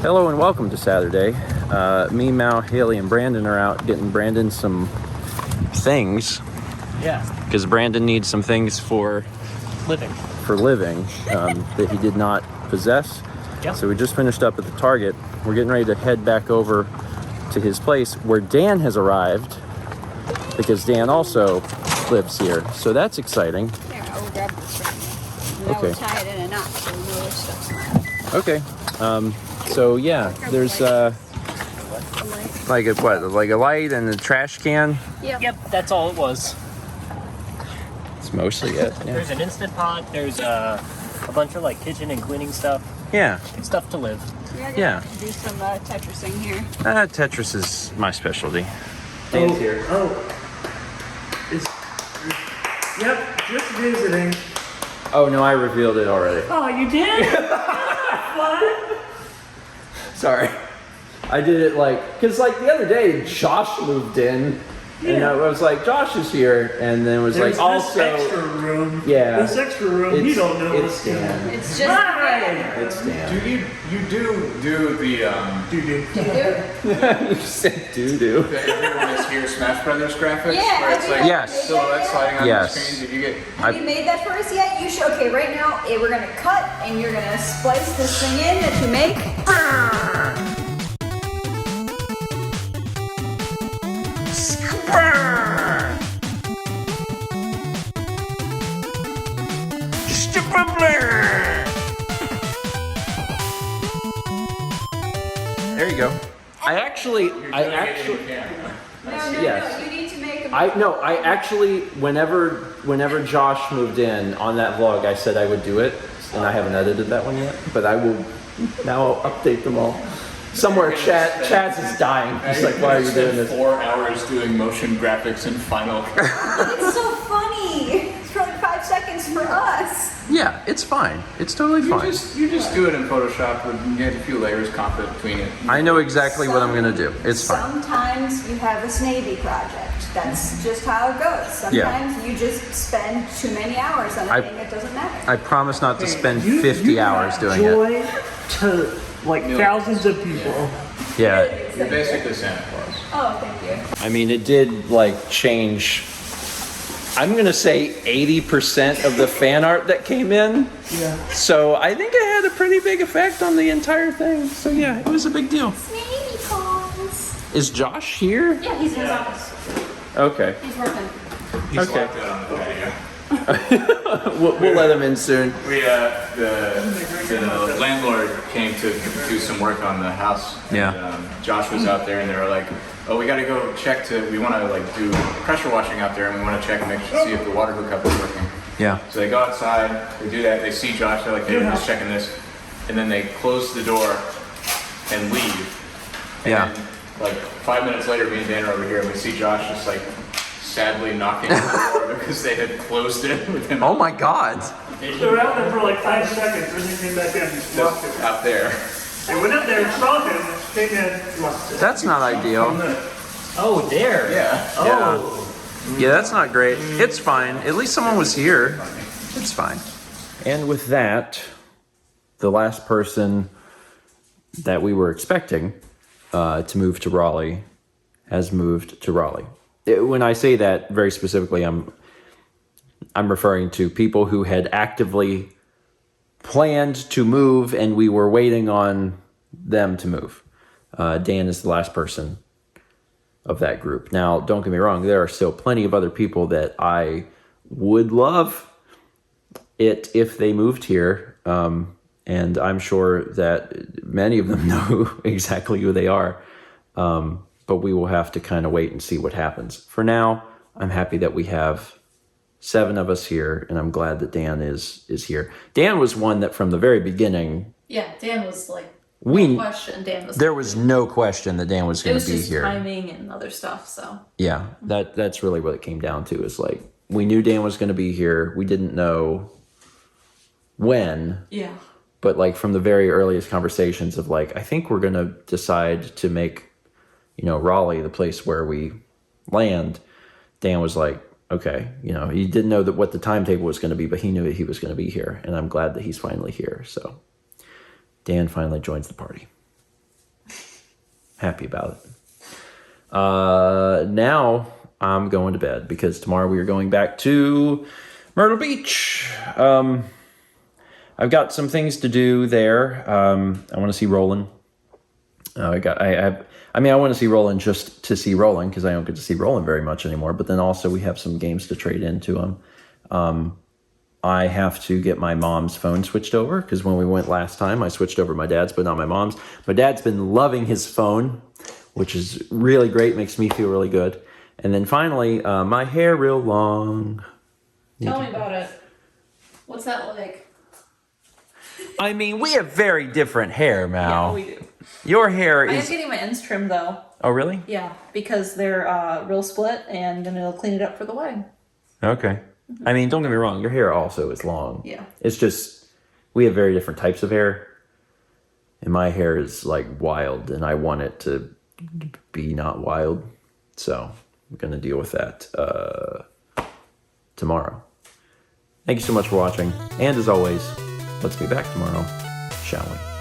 Hello and welcome to Saturday. Me, Mal, Haley, and Brandon are out getting Brandon some things. Yeah. Because Brandon needs some things for living that he did not possess. Yep. So we just finished up at the Target. We're getting ready to head back over to his place where Dan has arrived because Dan also lives here. So that's exciting. There, I will grab this right now. And I Okay. will tie it in a knot so we know which stuff's mine. Okay. So yeah, there's like a light and a trash can. Yep, that's all it was. It's mostly it. Yeah. There's an Instant Pot. There's a bunch of like kitchen and cleaning stuff. Yeah. Stuff to live. Yeah. Do some Tetrising here. Tetris is my specialty. Dan's here. Yep, just visiting. Oh no, I revealed it already. Oh, you did? What? Sorry. I did it because the other day Josh moved in and I was like, Josh is here, and then it was There's like also this extra room. Yeah. This extra room, you don't know it's what's going on. Dan. It's just right. It's Dan. You do the You said doo-doo. that everyone is here Smash Brothers graphics Yeah, where it's I like do. Yes. silhouette sliding on Yes. the screen. Did you get Have you made that for us yet? You should. Okay, right now we're gonna cut and you're gonna splice this thing in that you make. There you go. I actually No, Yes. you need to make a. I actually whenever Josh moved in on that vlog, I said I would do it, and I haven't edited that one yet, but I will now. I'll update them all. Somewhere Chaz is dying. He's like, why are you doing this? 4 hours doing motion graphics in Final Cut? It's so funny. It's for like 5 seconds for us. Yeah, it's fine. It's totally fine. You just do it in Photoshop and get a few layers comp it between it. I know exactly what I'm gonna do. It's fine. Sometimes you have a Snavy project. That's just how it goes. Sometimes you just spend too many hours on a thing that doesn't matter. I promise not to spend You 50 hours brought doing it. joy to thousands of people. Yeah, You're basically Santa Claus. Oh, thank you. I mean, it did change. I'm gonna say 80% of the fan art that came in. Yeah. So I think it had a pretty big effect on the entire thing. So yeah, it was a big deal. Snavy calls. Is Josh here? Yeah, he's in his office. Okay. He's working. He's Okay. locked out on the patio. We'll let him in soon. We the landlord came to do some work on the house. Yeah. And, Josh was out there, and they were like, "Oh, we got to go check we want to do pressure washing out there, and we want to check and see if the water hookup is working." Yeah. So they go outside, they do that, they see Josh, they're like, "Hey, we're just checking this," and then they close the door and leave. And Yeah. then, 5 minutes later, me and Dan are over here, and we see Josh just sadly knocking on the door because they had closed it with him. Oh my God. They were out there for 5 seconds, then they came back in and just locked it. Out there. They went up there and saw him, came in, locked it. That's not ideal. Oh, there. Yeah. Oh. Yeah, that's not great. It's fine. At least someone was here. It's fine. And with that, the last person that we were expecting to move to Raleigh has moved to Raleigh. When I say that very specifically, I'm referring to people who had actively planned to move and we were waiting on them to move. Dan is the last person of that group. Now, don't get me wrong, there are still plenty of other people that I would love it if they moved here. And I'm sure that many of them know exactly who they are. But we will have to kind of wait and see what happens. For now, I'm happy that we have 7 of us here, and I'm glad that Dan is here. Dan was one that from the very beginning, Yeah, Dan was we question. Dan was. there was no question that Dan was It going was to be just here. timing and other stuff. So Yeah, that's really what it came down to. Is we knew Dan was going to be here. We didn't know when, yeah, but from the very earliest conversations of I think we're going to decide to make Raleigh the place where we land. Dan was like, okay, he didn't know what the timetable was going to be, but he knew that he was going to be here, and I'm glad that he's finally here. So Dan finally joins the party. happy about it. Now I'm going to bed because tomorrow we are going back to Myrtle Beach. I've got some things to do there. I want to see Roland. I want to see Roland just to see Roland because I don't get to see Roland very much anymore. But then also we have some games to trade into him. I have to get my mom's phone switched over because when we went last time, I switched over my dad's, but not my mom's. My dad's been loving his phone, which is really great. Makes me feel really good. And then finally, my hair real long. Tell me about it. What's that like? I mean, we have very different hair, Mal. Yeah, we do. Your hair I am is... getting my ends trimmed though. Oh, really? Yeah, because they're real split, and then it'll clean it up for the wedding. Okay. I mean, don't get me wrong. Your hair also is long. Yeah. It's just, we have very different types of hair. And my hair is like wild, and I want it to be not wild. So I'm going to deal with that tomorrow. Thank you so much for watching. And as always, let's be back tomorrow, shall we?